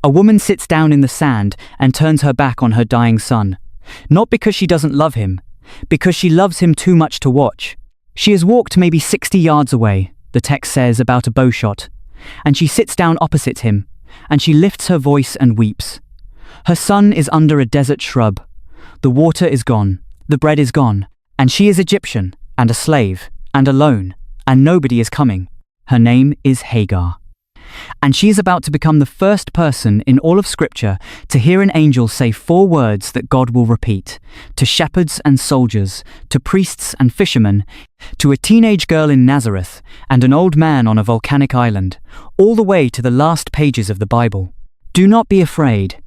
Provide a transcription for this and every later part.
A woman sits down in the sand and turns her back on her dying son. Not because she doesn't love him, because she loves him too much to watch. She has walked maybe 60 yards away, the text says about a bow shot, and she sits down opposite him, and she lifts her voice and weeps. Her son is under a desert shrub. The water is gone, the bread is gone, and she is Egyptian, and a slave, and alone, and nobody is coming. Her name is Hagar. And she is about to become the first person in all of Scripture to hear an angel say 4 words that God will repeat, to shepherds and soldiers, to priests and fishermen, to a teenage girl in Nazareth, and an old man on a volcanic island, all the way to the last pages of the Bible. Do not be afraid.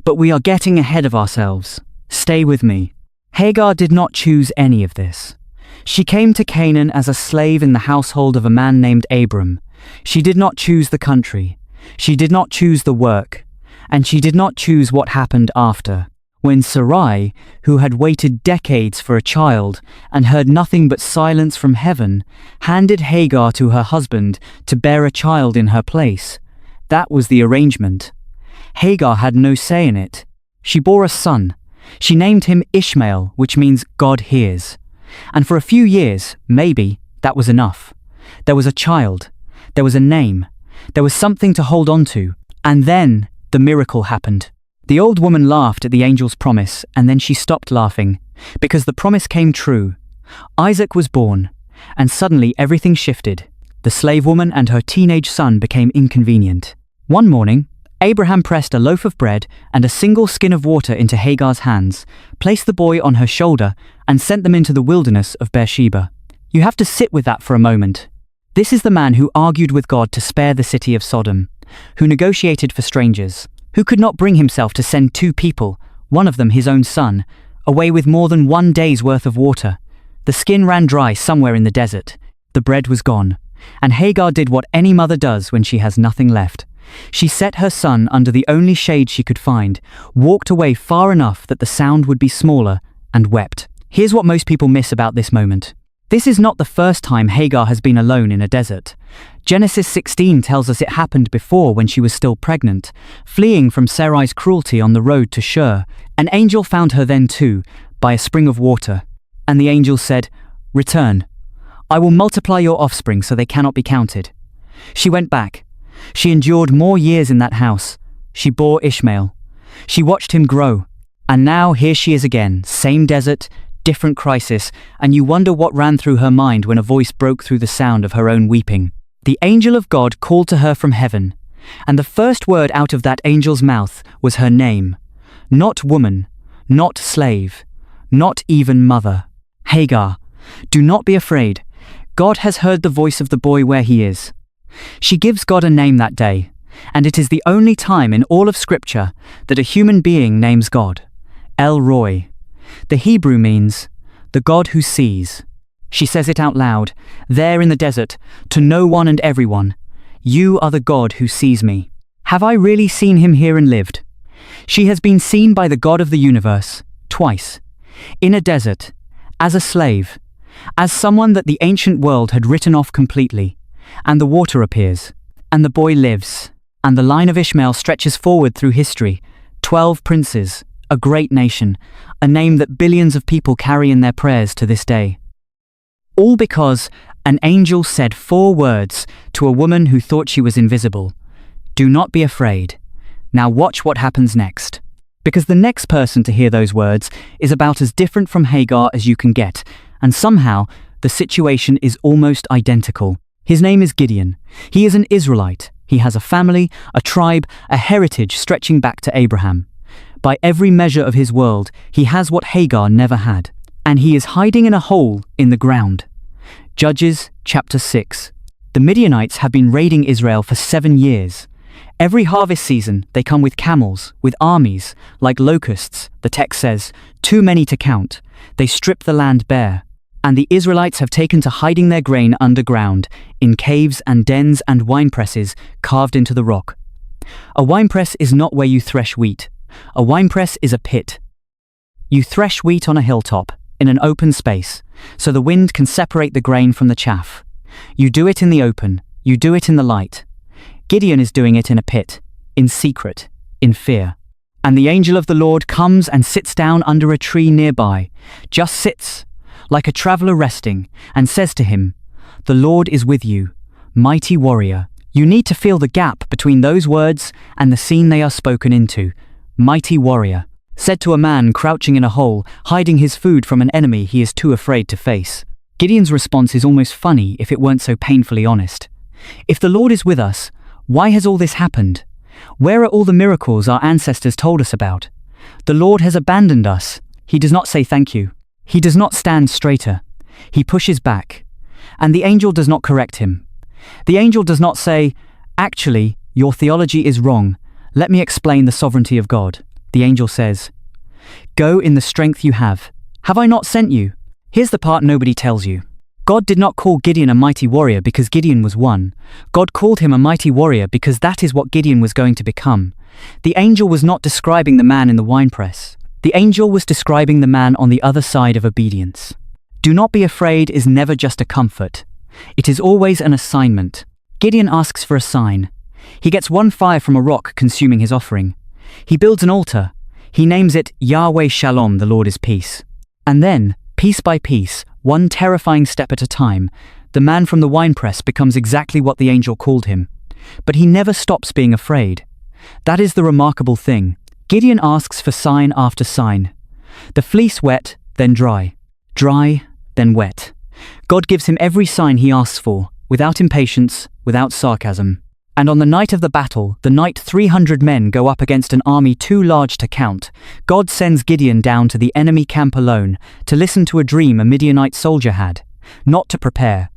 But we are getting ahead of ourselves. Stay with me. Hagar did not choose any of this. She came to Canaan as a slave in the household of a man named Abram. She did not choose the country. She did not choose the work. And she did not choose what happened after. When Sarai, who had waited decades for a child and heard nothing but silence from heaven, handed Hagar to her husband to bear a child in her place. That was the arrangement. Hagar had no say in it. She bore a son. She named him Ishmael, which means God hears. And for a few years, maybe, that was enough. There was a child. There was a name. There was something to hold on to. And then the miracle happened. The old woman laughed at the angel's promise, and then she stopped laughing, because the promise came true. Isaac was born, and suddenly everything shifted. The slave woman and her teenage son became inconvenient. One morning, Abraham pressed a loaf of bread and a single skin of water into Hagar's hands, placed the boy on her shoulder, and sent them into the wilderness of Beersheba. You have to sit with that for a moment. This is the man who argued with God to spare the city of Sodom, who negotiated for strangers, who could not bring himself to send 2 people, one of them his own son, away with more than 1 day's worth of water. The skin ran dry somewhere in the desert. The bread was gone. And Hagar did what any mother does when she has nothing left. She set her son under the only shade she could find, walked away far enough that the sound would be smaller, and wept. Here's what most people miss about this moment. This is not the first time Hagar has been alone in a desert. Genesis 16 tells us it happened before when she was still pregnant. Fleeing from Sarai's cruelty on the road to Shur, an angel found her then too, by a spring of water. And the angel said, "Return. I will multiply your offspring so they cannot be counted." She went back. She endured more years in that house. She bore Ishmael. She watched him grow. And now here she is again, same desert, different crisis, and you wonder what ran through her mind when a voice broke through the sound of her own weeping. The angel of God called to her from heaven, and the first word out of that angel's mouth was her name. Not woman, not slave, not even mother. Hagar, do not be afraid. God has heard the voice of the boy where he is. She gives God a name that day, and it is the only time in all of Scripture that a human being names God. El Roi. The Hebrew means, the God who sees. She says it out loud, there in the desert, to no one and everyone. You are the God who sees me. Have I really seen him here and lived? She has been seen by the God of the universe, twice. In a desert, as a slave, as someone that the ancient world had written off completely. And the water appears, and the boy lives, and the line of Ishmael stretches forward through history. 12 princes, a great nation, a name that billions of people carry in their prayers to this day. All because an angel said 4 words to a woman who thought she was invisible. Do not be afraid. Now watch what happens next. Because the next person to hear those words is about as different from Hagar as you can get, and somehow the situation is almost identical. His name is Gideon. He is an Israelite. He has a family, a tribe, a heritage stretching back to Abraham. By every measure of his world, he has what Hagar never had. And he is hiding in a hole in the ground. Judges chapter 6. The Midianites have been raiding Israel for 7 years. Every harvest season, they come with camels, with armies, like locusts, the text says, too many to count. They strip the land bare. And the Israelites have taken to hiding their grain underground, in caves and dens and winepresses carved into the rock. A winepress is not where you thresh wheat. A winepress is a pit. You thresh wheat on a hilltop, in an open space, so the wind can separate the grain from the chaff. You do it in the open. You do it in the light. Gideon is doing it in a pit. in secret, in fear. And the angel of the Lord comes and sits down under a tree nearby, just sits, like a traveler resting, and says to him, "The Lord is with you, mighty warrior." You need to feel the gap between those words and the scene they are spoken into. Mighty warrior, said to a man crouching in a hole, hiding his food from an enemy he is too afraid to face. Gideon's response is almost funny if it weren't so painfully honest. If the Lord is with us, why has all this happened? Where are all the miracles our ancestors told us about? The Lord has abandoned us. He does not say thank you. He does not stand straighter. He pushes back. And the angel does not correct him. The angel does not say, "Actually, your theology is wrong. Let me explain the sovereignty of God." The angel says, "Go in the strength you have. Have I not sent you?" Here's the part nobody tells you. God did not call Gideon a mighty warrior because Gideon was one. God called him a mighty warrior because that is what Gideon was going to become. The angel was not describing the man in the winepress. The angel was describing the man on the other side of obedience. Do not be afraid is never just a comfort. It is always an assignment. Gideon asks for a sign. He gets one fire from a rock consuming his offering. He builds an altar. He names it Yahweh Shalom, the Lord is peace. And then, piece by piece, one terrifying step at a time, the man from the winepress becomes exactly what the angel called him. But he never stops being afraid. That is the remarkable thing. Gideon asks for sign after sign. The fleece wet, then dry. Dry, then wet. God gives him every sign he asks for, without impatience, without sarcasm. And on the night of the battle, the night 300 men go up against an army too large to count, God sends Gideon down to the enemy camp alone to listen to a dream a Midianite soldier had, not to prepare,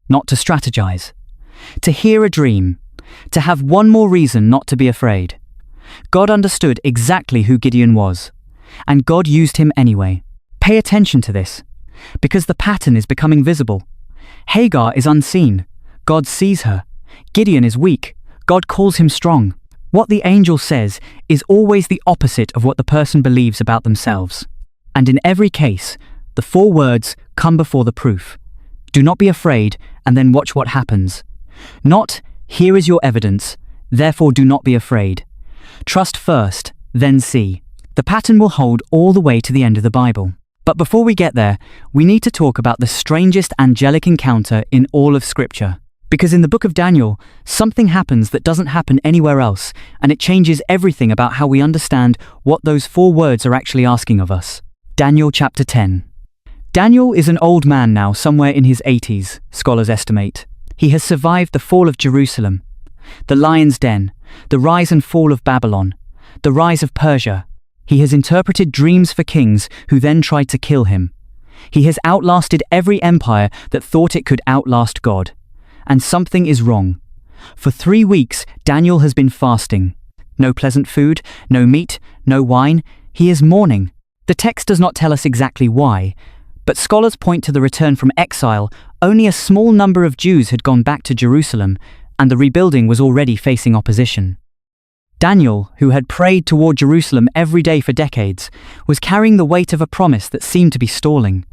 not to strategize, to hear a dream, to have one more reason not to be afraid. God understood exactly who Gideon was, and God used him anyway. Pay attention to this, because the pattern is becoming visible. Hagar is unseen. God sees her. Gideon is weak. God calls him strong. What the angel says is always the opposite of what the person believes about themselves. And in every case, the 4 words come before the proof. Do not be afraid, and then watch what happens. Not, here is your evidence, therefore do not be afraid. Trust first, then see. The pattern will hold all the way to the end of the Bible. But before we get there, we need to talk about the strangest angelic encounter in all of Scripture. Because in the book of Daniel, something happens that doesn't happen anywhere else, and it changes everything about how we understand what those 4 words are actually asking of us. Daniel chapter 10. Daniel is an old man now, somewhere in his 80s, scholars estimate. He has survived the fall of Jerusalem, the lion's den, the rise and fall of Babylon, the rise of Persia. He has interpreted dreams for kings who then tried to kill him. He has outlasted every empire that thought it could outlast God. And something is wrong. For 3 weeks, Daniel has been fasting. No pleasant food, no meat, no wine. He is mourning. The text does not tell us exactly why, but scholars point to the return from exile. Only a small number of Jews had gone back to Jerusalem, and the rebuilding was already facing opposition. Daniel, who had prayed toward Jerusalem every day for decades, was carrying the weight of a promise that seemed to be stalling.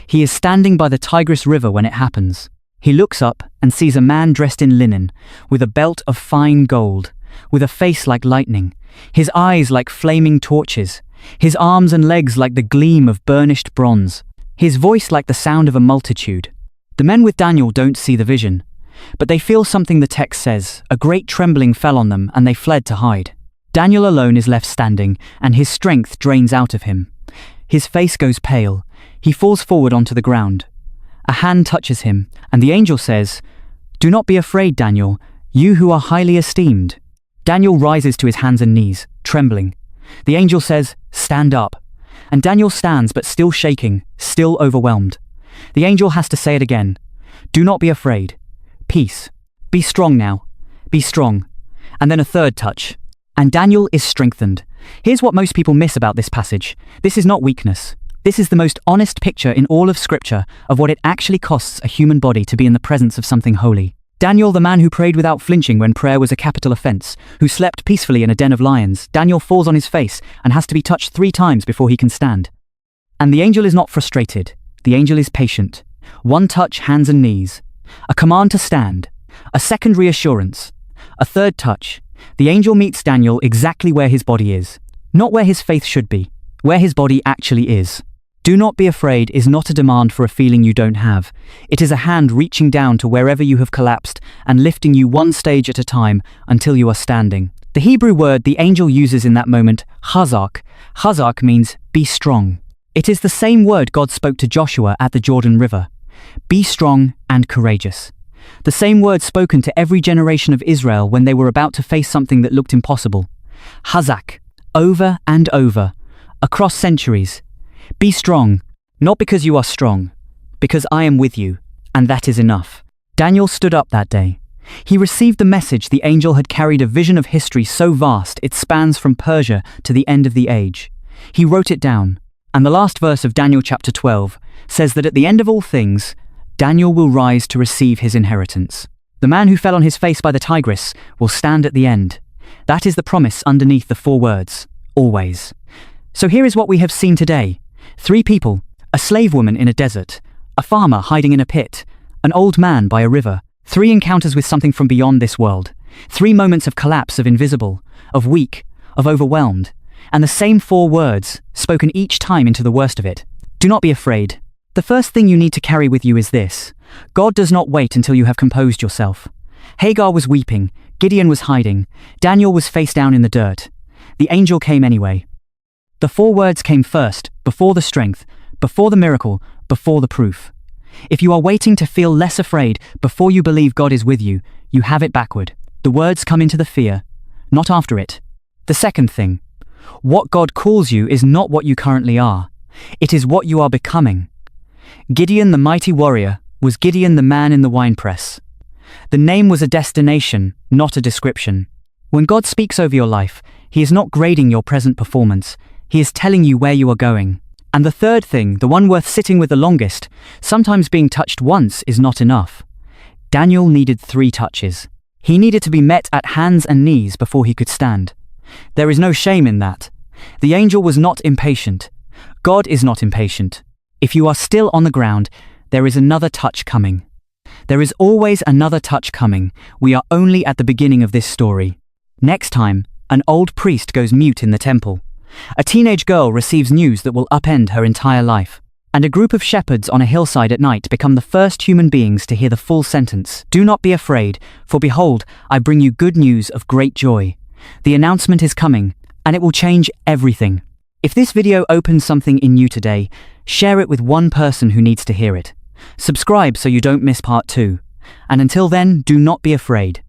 He is standing by the Tigris River when it happens. He looks up and sees a man dressed in linen, with a belt of fine gold, with a face like lightning, his eyes like flaming torches, his arms and legs like the gleam of burnished bronze, his voice like the sound of a multitude. The men with Daniel don't see the vision, but they feel something the text says. A great trembling fell on them, and they fled to hide. Daniel alone is left standing, and his strength drains out of him. His face goes pale. He falls forward onto the ground. A hand touches him, and the angel says, "Do not be afraid, Daniel, you who are highly esteemed." Daniel rises to his hands and knees, trembling. The angel says, "Stand up." And Daniel stands, but still shaking, still overwhelmed. The angel has to say it again. "Do not be afraid. Peace. Be strong now. Be strong." And then a third touch. And Daniel is strengthened. Here's what most people miss about this passage. This is not weakness. This is the most honest picture in all of Scripture of what it actually costs a human body to be in the presence of something holy. Daniel, the man who prayed without flinching when prayer was a capital offense, who slept peacefully in a den of lions, Daniel falls on his face and has to be touched 3 times before he can stand. And the angel is not frustrated. The angel is patient. 1 touch, hands and knees. A command to stand. A second reassurance. A third touch. The angel meets Daniel exactly where his body is. Not where his faith should be, where his body actually is. Do not be afraid is not a demand for a feeling you don't have. It is a hand reaching down to wherever you have collapsed and lifting you one stage at a time until you are standing. The Hebrew word the angel uses in that moment, chazak. Chazak means be strong. It is the same word God spoke to Joshua at the Jordan River. Be strong and courageous. The same word spoken to every generation of Israel when they were about to face something that looked impossible. Chazak, over and over, across centuries. Be strong, not because you are strong, because I am with you, and that is enough. Daniel stood up that day. He received the message the angel had carried, a vision of history so vast it spans from Persia to the end of the age. He wrote it down, and the last verse of Daniel chapter 12 says that at the end of all things, Daniel will rise to receive his inheritance. The man who fell on his face by the Tigris will stand at the end. That is the promise underneath the 4 words, always. So here is what we have seen today. 3 people, a slave woman in a desert, a farmer hiding in a pit, an old man by a river, 3 encounters with something from beyond this world, 3 moments of collapse, of invisible, of weak, of overwhelmed, and the same 4 words, spoken each time into the worst of it. Do not be afraid. The first thing you need to carry with you is this: God does not wait until you have composed yourself. Hagar was weeping, Gideon was hiding, Daniel was face down in the dirt. The angel came anyway. The 4 words came first, before the strength, before the miracle, before the proof. If you are waiting to feel less afraid before you believe God is with you, you have it backward. The words come into the fear, not after it. The second thing, what God calls you is not what you currently are. It is what you are becoming. Gideon the mighty warrior was Gideon the man in the winepress. The name was a destination, not a description. When God speaks over your life, He is not grading your present performance. He is telling you where you are going. And the third thing, the one worth sitting with the longest, sometimes being touched once is not enough. Daniel needed 3 touches. He needed to be met at hands and knees before he could stand. There is no shame in that. The angel was not impatient. God is not impatient. If you are still on the ground, there is another touch coming. There is always another touch coming. We are only at the beginning of this story. Next time, an old priest goes mute in the temple. A teenage girl receives news that will upend her entire life. And a group of shepherds on a hillside at night become the first human beings to hear the full sentence. Do not be afraid, for behold, I bring you good news of great joy. The announcement is coming, and it will change everything. If this video opens something in you today, share it with one person who needs to hear it. Subscribe so you don't miss part 2. And until then, do not be afraid.